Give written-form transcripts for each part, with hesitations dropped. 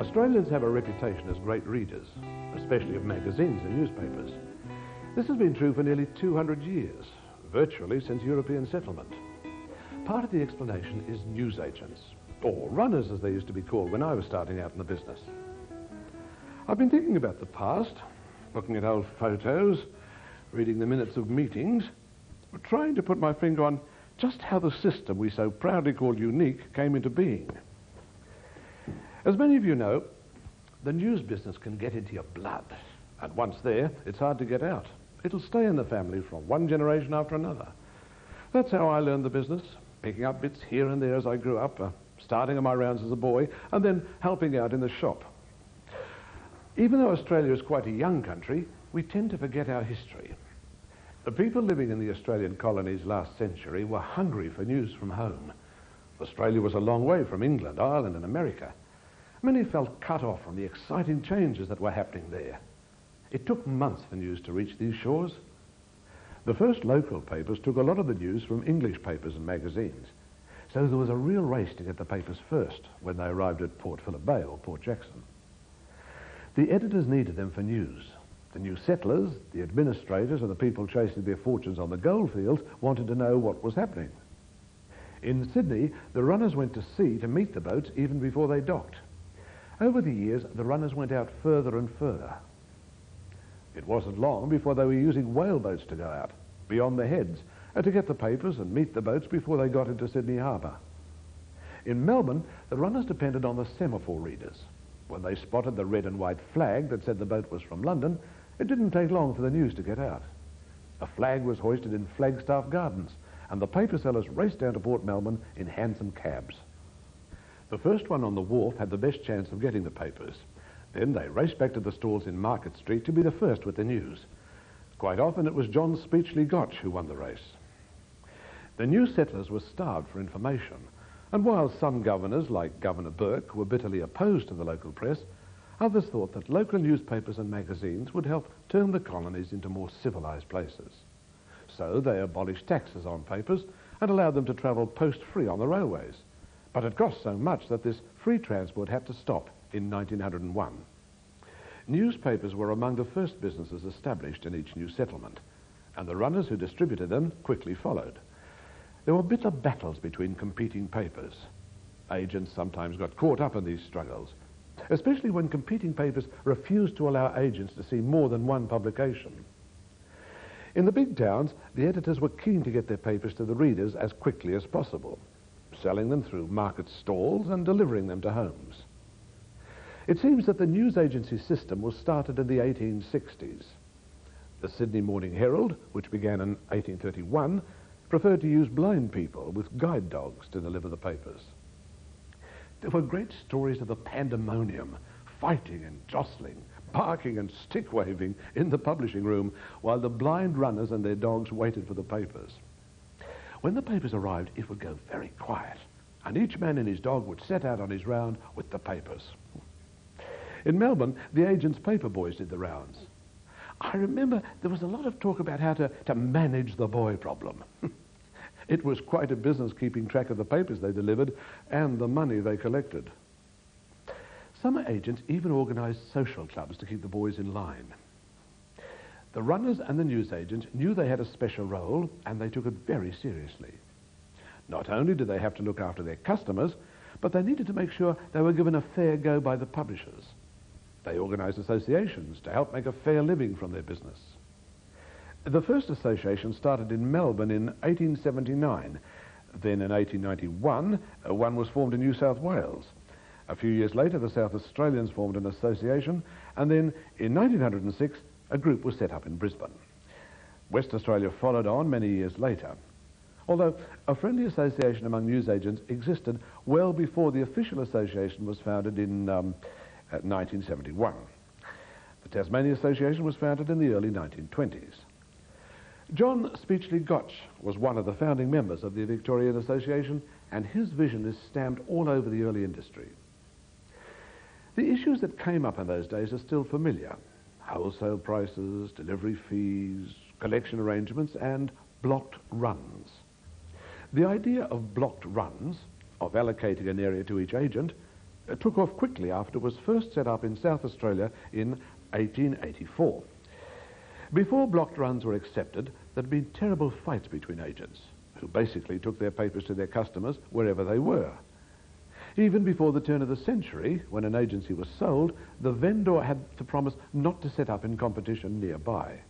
Australians have a reputation as great readers, especially of magazines and newspapers. This has been true for nearly 200 years, virtually since European settlement. Part of the explanation is newsagents, or runners as they used to be called when I was starting out in the business. I've been thinking about the past, looking at old photos, reading the minutes of meetings, trying to put my finger on just how the system we so proudly call unique came into being. As many of you know, the news business can get into your blood, and once there, it's hard to get out. It'll stay in the family from one generation after another. That's how I learned the business, picking up bits here and there as I grew up, starting on my rounds as a boy, and then helping out in the shop. Even though Australia is quite a young country, we tend to forget our history. The people living in the Australian colonies last century were hungry for news from home. Australia was a long way from England, Ireland and America. Many felt cut off from the exciting changes that were happening there. It took months for news to reach these shores. The first local papers took a lot of the news from English papers and magazines. So there was a real race to get the papers first when they arrived at Port Phillip Bay or Port Jackson. The editors needed them for news. The new settlers, the administrators and the people chasing their fortunes on the goldfields wanted to know what was happening. In Sydney, the runners went to sea to meet the boats even before they docked. Over the years, the runners went out further and further. It wasn't long before they were using whaleboats to go out, beyond the heads, to get the papers and meet the boats before they got into Sydney Harbour. In Melbourne, the runners depended on the semaphore readers. When they spotted the red and white flag that said the boat was from London, it didn't take long for the news to get out. A flag was hoisted in Flagstaff Gardens, and the paper sellers raced down to Port Melbourne in hansom cabs. The first one on the wharf had the best chance of getting the papers. Then they raced back to the stalls in Market Street to be the first with the news. Quite often it was John Speechley Gotch who won the race. The new settlers were starved for information, and while some governors, like Governor Burke, were bitterly opposed to the local press, others thought that local newspapers and magazines would help turn the colonies into more civilised places. So they abolished taxes on papers and allowed them to travel post-free on the railways. But it cost so much that this free transport had to stop in 1901. Newspapers were among the first businesses established in each new settlement, and the runners who distributed them quickly followed. There were bitter battles between competing papers. Agents sometimes got caught up in these struggles, especially when competing papers refused to allow agents to see more than one publication. In the big towns, the editors were keen to get their papers to the readers as quickly as possible, selling them through market stalls and delivering them to homes. It seems that the newsagency system was started in the 1860s. The Sydney Morning Herald, which began in 1831, preferred to use blind people with guide dogs to deliver the papers. There were great stories of the pandemonium, fighting and jostling, barking and stick-waving in the publishing room while the blind runners and their dogs waited for the papers. When the papers arrived, it would go very quiet, and each man and his dog would set out on his round with the papers. In Melbourne, the agents' paper boys did the rounds. I remember there was a lot of talk about how to manage the boy problem. It was quite a business keeping track of the papers they delivered and the money they collected. Some agents even organised social clubs to keep the boys in line. The runners and the newsagents knew they had a special role, and they took it very seriously. Not only did they have to look after their customers, but they needed to make sure they were given a fair go by the publishers. They organised associations to help make a fair living from their business. The first association started in Melbourne in 1879. Then in 1891, one was formed in New South Wales. A few years later, the South Australians formed an association, and then in 1906, a group was set up in Brisbane. West Australia followed on many years later, although a friendly association among newsagents existed well before the official association was founded in 1971. The Tasmania Association was founded in the early 1920s. John Speechley Gotch was one of the founding members of the Victorian Association, and his vision is stamped all over the early industry. The issues that came up in those days are still familiar: wholesale prices, delivery fees, collection arrangements, and blocked runs. The idea of blocked runs, of allocating an area to each agent, It took off quickly after it was first set up in South Australia in 1884. Before blocked runs were accepted, there'd been terrible fights between agents, who basically took their papers to their customers wherever they were. Even before the turn of the century, when an agency was sold, the vendor had to promise not to set up in competition nearby.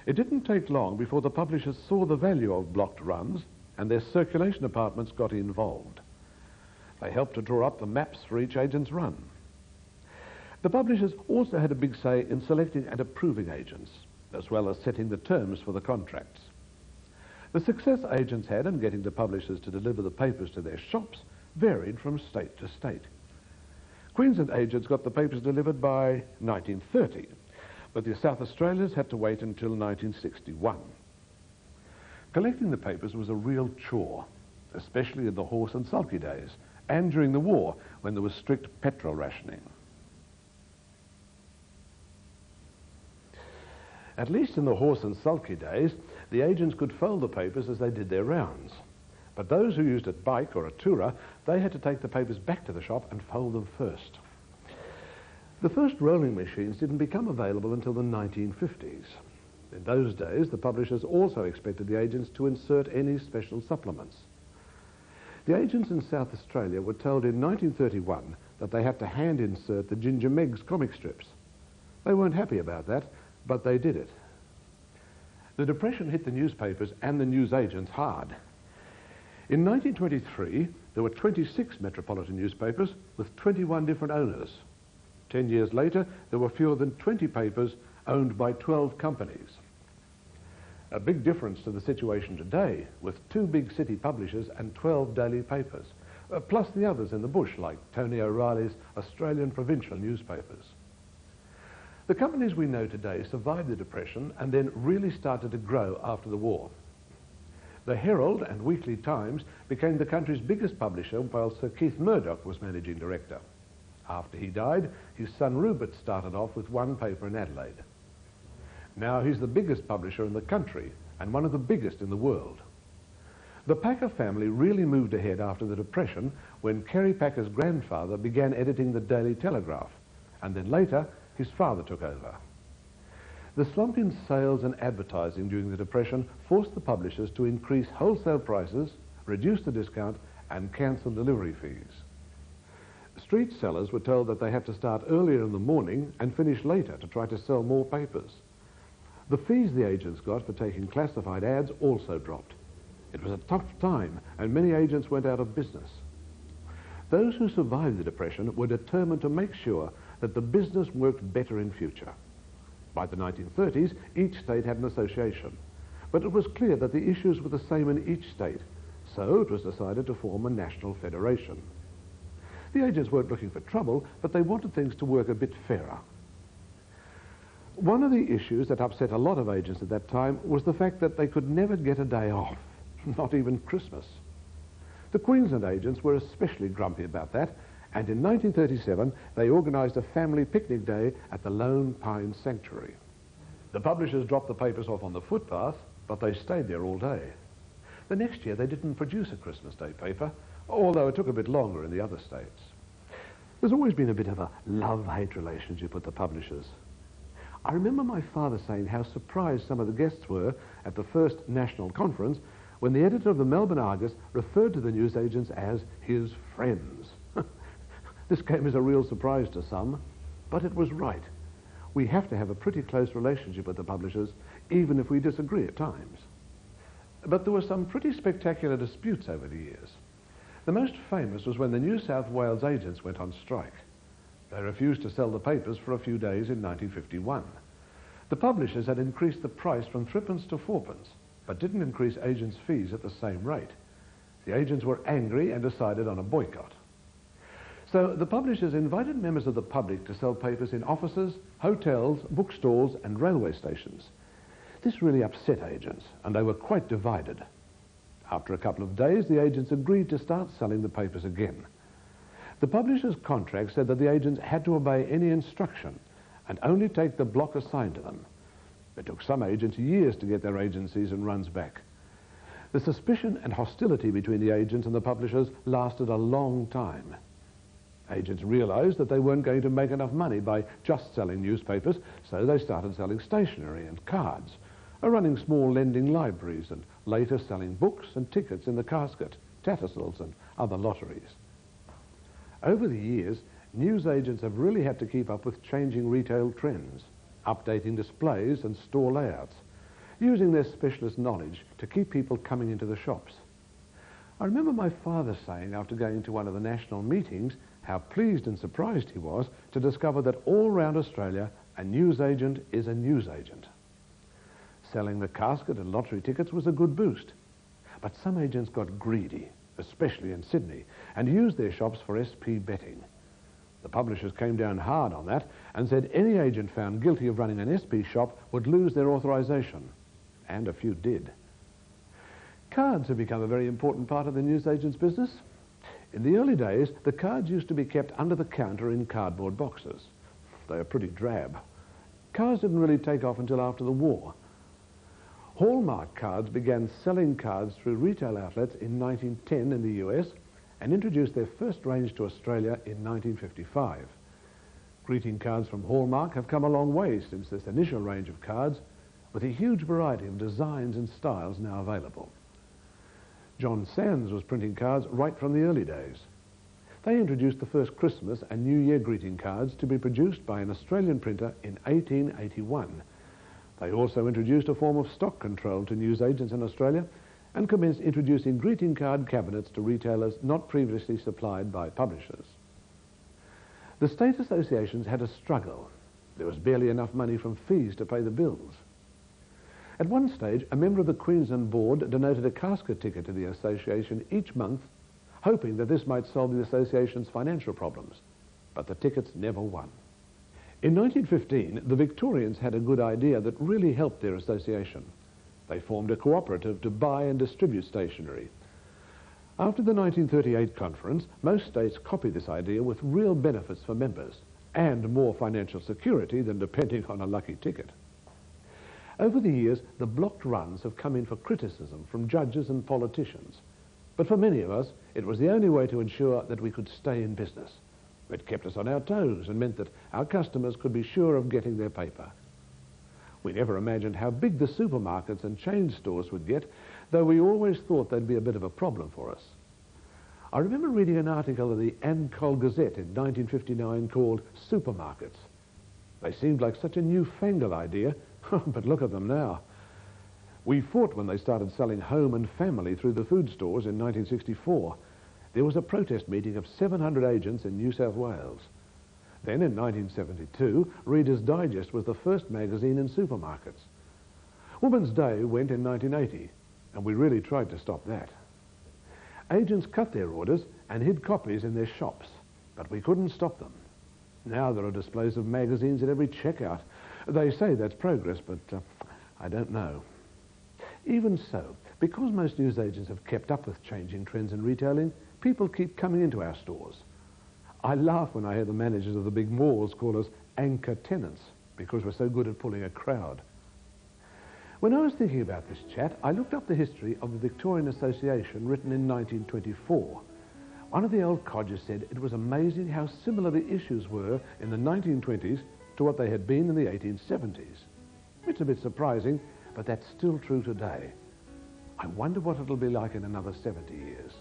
It didn't take long before the publishers saw the value of blocked runs, and their circulation departments got involved. They helped to draw up the maps for each agent's run. The publishers also had a big say in selecting and approving agents, as well as setting the terms for the contracts. The success agents had in getting the publishers to deliver the papers to their shops varied from state to state. Queensland agents got the papers delivered by 1930, but the South Australians had to wait until 1961. Collecting the papers was a real chore, especially in the horse and sulky days, and during the war when there was strict petrol rationing. At least in the horse and sulky days, the agents could fold the papers as they did their rounds. But those who used a bike or a tourer, they had to take the papers back to the shop and fold them first. The first rolling machines didn't become available until the 1950s. In those days, the publishers also expected the agents to insert any special supplements. The agents in South Australia were told in 1931 that they had to hand insert the Ginger Meggs comic strips. They weren't happy about that, but they did it. The Depression hit the newspapers and the newsagents hard. In 1923, there were 26 metropolitan newspapers with 21 different owners. 10 years later, there were fewer than 20 papers owned by 12 companies. A big difference to the situation today, with 2 big city publishers and 12 daily papers, plus the others in the bush like Tony O'Reilly's Australian provincial newspapers. The companies we know today survived the Depression and then really started to grow after the war. The Herald and Weekly Times became the country's biggest publisher while Sir Keith Murdoch was managing director. After he died, his son Rupert started off with one paper in Adelaide. Now he's the biggest publisher in the country and one of the biggest in the world. The Packer family really moved ahead after the Depression when Kerry Packer's grandfather began editing the Daily Telegraph, and then later his father took over. The slump in sales and advertising during the Depression forced the publishers to increase wholesale prices, reduce the discount, and cancel delivery fees. Street sellers were told that they had to start earlier in the morning and finish later to try to sell more papers. The fees the agents got for taking classified ads also dropped. It was a tough time, and many agents went out of business. Those who survived the Depression were determined to make sure that the business worked better in future. By the 1930s, each state had an association, but it was clear that the issues were the same in each state, so it was decided to form a national federation. The agents weren't looking for trouble, but they wanted things to work a bit fairer. One of the issues that upset a lot of agents at that time was the fact that they could never get a day off, not even Christmas. The Queensland agents were especially grumpy about that, and in 1937 they organised a family picnic day at the Lone Pine Sanctuary. The publishers dropped the papers off on the footpath, but they stayed there all day. The next year they didn't produce a Christmas Day paper, although it took a bit longer in the other states. There's always been a bit of a love-hate relationship with the publishers. I remember my father saying how surprised some of the guests were at the first national conference when the editor of the Melbourne Argus referred to the newsagents as his friends. This came as a real surprise to some, but it was right. We have to have a pretty close relationship with the publishers, even if we disagree at times. But there were some pretty spectacular disputes over the years. The most famous was when the New South Wales agents went on strike. They refused to sell the papers for a few days in 1951. The publishers had increased the price from 3p to 4p, but didn't increase agents' fees at the same rate. The agents were angry and decided on a boycott. So the publishers invited members of the public to sell papers in offices, hotels, bookstores and railway stations. This really upset agents, and they were quite divided. After a couple of days, the agents agreed to start selling the papers again. The publishers' contract said that the agents had to obey any instruction and only take the block assigned to them. It took some agents years to get their agencies and runs back. The suspicion and hostility between the agents and the publishers lasted a long time. Agents realised that they weren't going to make enough money by just selling newspapers, so they started selling stationery and cards, running small lending libraries, and later selling books and tickets in the casket, tattersall's and other lotteries. Over the years, newsagents have really had to keep up with changing retail trends, updating displays and store layouts, using their specialist knowledge to keep people coming into the shops. I remember my father saying after going to one of the national meetings how pleased and surprised he was to discover that all round Australia a newsagent is a newsagent. Selling the casket and lottery tickets was a good boost, but some agents got greedy, especially in Sydney, and used their shops for SP betting. The publishers came down hard on that and said any agent found guilty of running an SP shop would lose their authorisation, and a few did. Cards have become a very important part of the newsagent's business. In the early days, the cards used to be kept under the counter in cardboard boxes. They were pretty drab. Cards didn't really take off until after the war. Hallmark cards began selling cards through retail outlets in 1910 in the US and introduced their first range to Australia in 1955. Greeting cards from Hallmark have come a long way since this initial range of cards, with a huge variety of designs and styles now available. John Sands was printing cards right from the early days. They introduced the first Christmas and New Year greeting cards to be produced by an Australian printer in 1881. They also introduced a form of stock control to newsagents in Australia and commenced introducing greeting card cabinets to retailers not previously supplied by publishers. The state associations had a struggle. There was barely enough money from fees to pay the bills. At one stage, a member of the Queensland board donated a casket ticket to the association each month, hoping that this might solve the association's financial problems, but the tickets never won. In 1915, the Victorians had a good idea that really helped their association. They formed a cooperative to buy and distribute stationery. After the 1938 conference, most states copied this idea with real benefits for members and more financial security than depending on a lucky ticket. Over the years, the blocked runs have come in for criticism from judges and politicians. But for many of us, it was the only way to ensure that we could stay in business. It kept us on our toes and meant that our customers could be sure of getting their paper. We never imagined how big the supermarkets and chain stores would get, though we always thought they'd be a bit of a problem for us. I remember reading an article in the Ancol Gazette in 1959 called Supermarkets. They seemed like such a newfangled idea, but look at them now. We fought when they started selling home and family through the food stores in 1964. There was a protest meeting of 700 agents in New South Wales. Then in 1972, Reader's Digest was the first magazine in supermarkets. Woman's Day went in 1980, and we really tried to stop that. Agents cut their orders and hid copies in their shops, but we couldn't stop them. Now there are displays of magazines at every checkout. They say that's progress, but I don't know. Even so, because most newsagents have kept up with changing trends in retailing, people keep coming into our stores. I laugh when I hear the managers of the big malls call us anchor tenants because we're so good at pulling a crowd. When I was thinking about this chat, I looked up the history of the Victorian Association written in 1924. One of the old codgers said it was amazing how similar the issues were in the 1920s to what they had been in the 1870s. It's a bit surprising, but that's still true today. I wonder what it'll be like in another 70 years.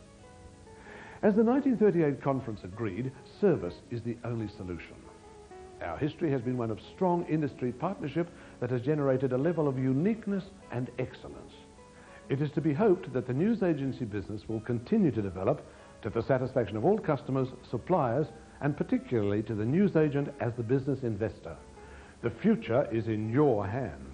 As the 1938 conference agreed, service is the only solution. Our history has been one of strong industry partnership that has generated a level of uniqueness and excellence. It is to be hoped that the news agency business will continue to develop to the satisfaction of all customers, suppliers, and particularly to the newsagent as the business investor. The future is in your hands.